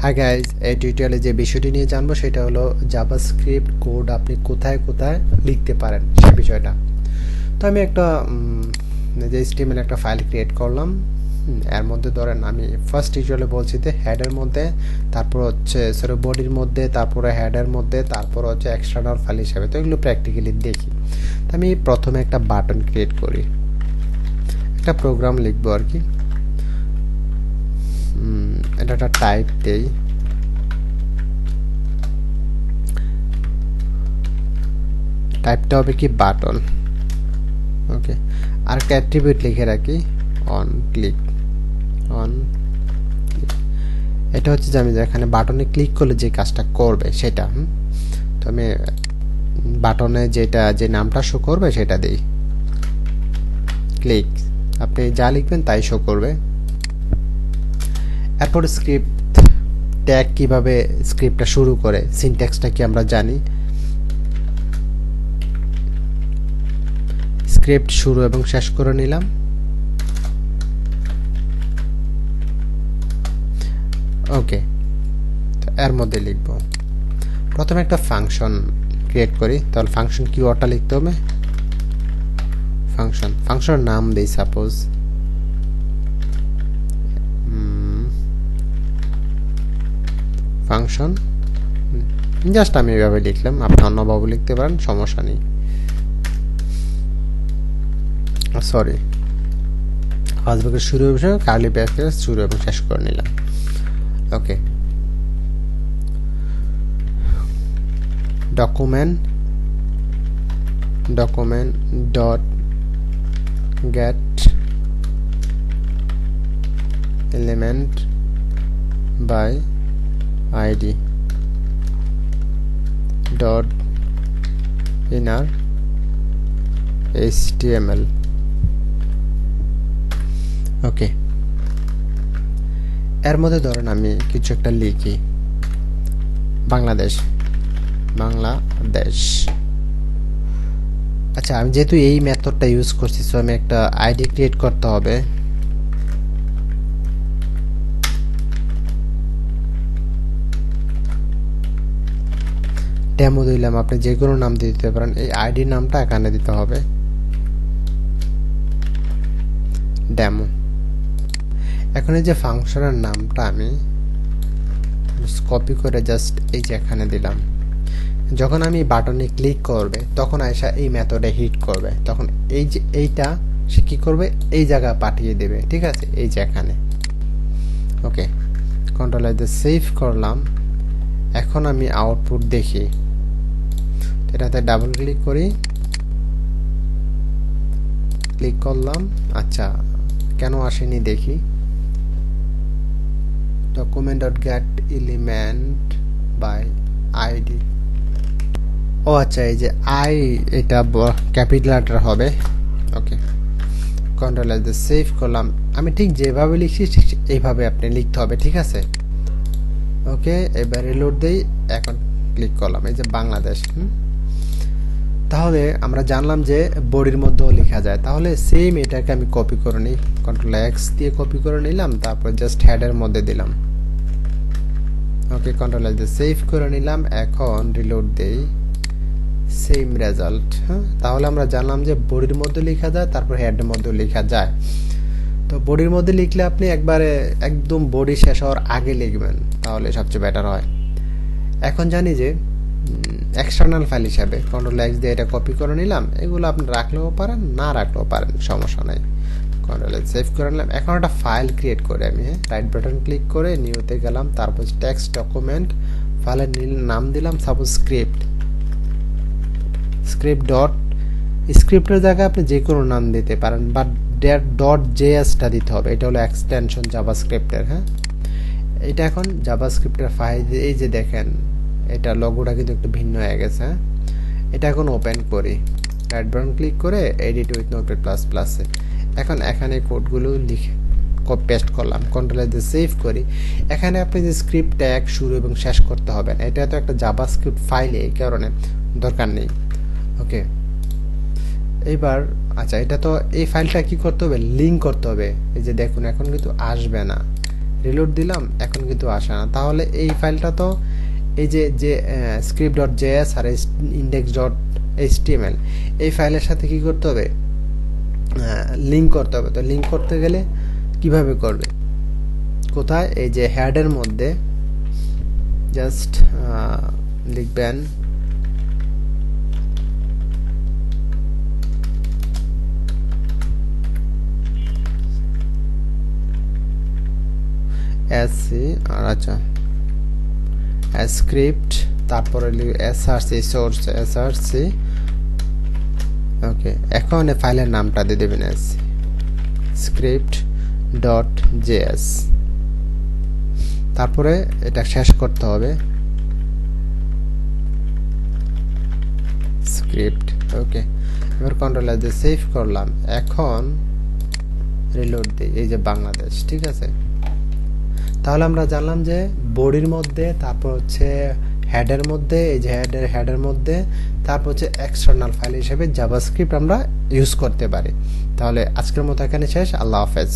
Hi guys, এই টিউটোরিয়ালে যে বিষয়টি নিয়ে জানবো সেটা হলো জাভাস্ক্রিপ্ট কোড আপনি কোথায় কোথায় লিখতে পারেন সে বিষয়টা। তো আমি একটা যে HTML একটা ফাইল ক্রিয়েট করলাম। এর মধ্যে ধরেন আমি ফার্স্ট টিউটোরিয়ালে বলছি যে হেডের মধ্যে, তারপর হচ্ছে বডির মধ্যে, তারপরে হেডের মধ্যে, তারপর হচ্ছে এক্সটার্নাল ফাইল হিসাবে। তো এগুলো প্র্যাকটিক্যালি দেখি। তো আমি প্রথমে একটা বাটন ক্রিয়েট করি, একটা প্রোগ্রাম লিখবো আর কি। এটা একটা টাইপ দেই, টাইপটা হবে কি বাটন। ওকে, আর একটা অ্যাট্রিবিউট লিখে রাখি অন ক্লিক। এটা হচ্ছে যে আমি যেখানে বাটনে ক্লিক করলে যে কাজটা করবে সেটা। তো আমি বাটনে যে নামটা শো করবে সেটা দেই ক্লিক। আপনি যা লিখবেন তাই শো করবে। এরপর স্ক্রিপ্ট ট্যাগ কিভাবে স্ক্রিপ্টটা শুরু করে, সিনট্যাক্সটা কি আমরা জানি। স্ক্রিপ্ট শুরু এবং শেষ করে নিলাম। ওকে, তো এর মধ্যে লিখব প্রথমে একটা ফাংশন ক্রিয়েট করি। তাহলে ফাংশন কিওয়ার্ডটা লিখতে হবে। ফাংশনের নাম দেই সাপোজ ফাংশন। জাস্ট আমি এভাবে লিখলাম, আপনি অন্যভাবে লিখতে পারেন, সমস্যা নেই। সরি, ফার্স্ট ব্র্যাকেট শুরু এবং কার্লি ব্র্যাকেট শুরু এবং শেষ করে নিলাম। Okay, document dot get element by ID dot inner HTML। Okay, এর মধ্যে ধরেন আমি কিছু একটা লিখি, বাংলাদেশ। আচ্ছা, আমি যেহেতু এই মেথডটা ইউজ করছি, সো আমি একটা আইডি ক্রিয়েট করতে হবে। ডেমো দিলাম, আপনি যে কোনো নাম দিয়ে দিতে পারেন। এই আইডি নামটা এখানে দিতে হবে, ডেমো। এখন এই যে ফাংশনের নামটা আমি কপি করে জাস্ট এই যে এখানে দিলাম। যখন আমি বাটনে ক্লিক করবে তখন আয়সা এই মেথডে হিট করবে, তখন এই যে এইটা সে কি করবে, এই জায়গায় পাঠিয়ে দেবে। ঠিক আছে, এই যে এখানে। ওকে, কন্ট্রোল দিয়ে সেভ করলাম। এখন আমি আউটপুট দেখি, এটাতে ডাবল ক্লিক করি, ক্লিক করলাম। আচ্ছা, কেন আসেনি দেখি। Document dot get element by ID. ও আচ্ছা, এই যে আই এটা ক্যাপিটাল লেটার হবে। ওকে, কন্ট্রোল দিয়ে সেভ করলাম। আমি ঠিক যেভাবে লিখছি ঠিক এইভাবে আপনি লিখতে হবে। ঠিক আছে, ওকে, এবার রিলোড দেই। এখন ক্লিক করলাম, এই যে বাংলাদেশ। তাহলে আমরা জানলাম যে বডির মধ্যেও লেখা যায়। তাহলে সেম এটাকে আমি কপি করে নিই, কন্ট্রোল এক্স দিয়ে কপি করে নিলাম, তারপর জাস্ট হেডের মধ্যে দিলাম। ওকে, কন্ট্রোল দিয়ে সেভ করে নিলাম। এখন রিলোড দেই, সেম রেজাল্ট। তাহলে আমরা জানলাম যে বডির মধ্যে লেখা যায়, তারপর হেডের মধ্যেও লেখা যায়। তো বডির মধ্যে লিখলে আপনি একবারে একদম বডি শেষ হওয়ার আগে লিখবেন, তাহলে সবচেয়ে বেটার হয়। এখন জানি যে এক্সটার্নাল ফাইল হিসাবে কন্ট্রোল এক্স দিয়ে এটা কপি করে নিলাম। এগুলো আপনি রাখলেও পারেন, না রাখলেও পারেন, সমস্যা নাই। কন্ট্রোল সেভ করে নিলাম। এখন একটা ফাইল ক্রিয়েট করে আমি রাইট বাটন ক্লিক করে নিউতে গেলাম, তারপর টেক্সট ডকুমেন্ট, ফাইলের নাম দিলাম সাপোজ স্ক্রিপ্টের জায়গায় আপনি যে কোনো নাম দিতে পারেন, বাট ডট জেএসটা দিতে হবে। এটা হলো এক্সটেনশন জাভাস্ক্রিপ্টের। এটা এখন জাভাস্ক্রিপ্টের ফাইল। এই যে দেখেন, এটা লোগোটা কিন্তু একটু ভিন্ন হয়ে গেছে। এটা এখন ওপেন করি, রাইট বাটন ক্লিক করে এডিট উইথ নোটপ্যাড প্লাস প্লাসে। এখন এখানে কোডগুলো লিখে পেস্ট করলাম, কন্ট্রোল দিয়ে সেভ করি। এখানে আপনি যে স্ক্রিপ্ট ট্যাগ শুরু এবং শেষ করতে হবে না, এটা তো একটা জাভাস্ক্রিপ্ট ফাইল, এই কারণে দরকার নেই। ওকে, এইবার আচ্ছা, এটা তো এই ফাইলটা কি করতে হবে, লিঙ্ক করতে হবে। এই যে দেখুন, এখন কিন্তু আসবে না, রিলোড দিলাম, এখন কিন্তু আসে না। তাহলে এই ফাইলটা তো এই যে script.js আর index.html এই ফাইলের সাথে কি করতে হবে, লিঙ্ক করতে হবে। তো লিঙ্ক করতে গেলে কিভাবে করবে, কোথায়, এই যে হেডের মধ্যে জাস্ট লিখবেন এসসি আর আচ্ছা স্ক্রিপ্ট, তারপরে এসআরসি সোর্স এসআরসি। ওকে, এখন এই ফাইলের নামটা দিয়ে দেবেন script.js, তারপরে এটা শেষ করতে হবে স্ক্রিপ্ট। ওকে, এবার কন্ট্রোল এস দিয়ে সেভ করলাম। এখন রিলোড দিই, এই যে বাংলাদেশ, ঠিক আছে। তাহলে আমরা জানলাম যে বডির মধ্যে, তারপর হচ্ছে হেডের মধ্যে, এই যে হেডের মধ্যে, তারপর হচ্ছে এক্সটার্নাল ফাইল হিসেবে জাভাস্ক্রিপ্ট আমরা ইউজ করতে পারি। তাহলে আজকের মতো এখানে শেষ। আল্লাহ হাফেজ।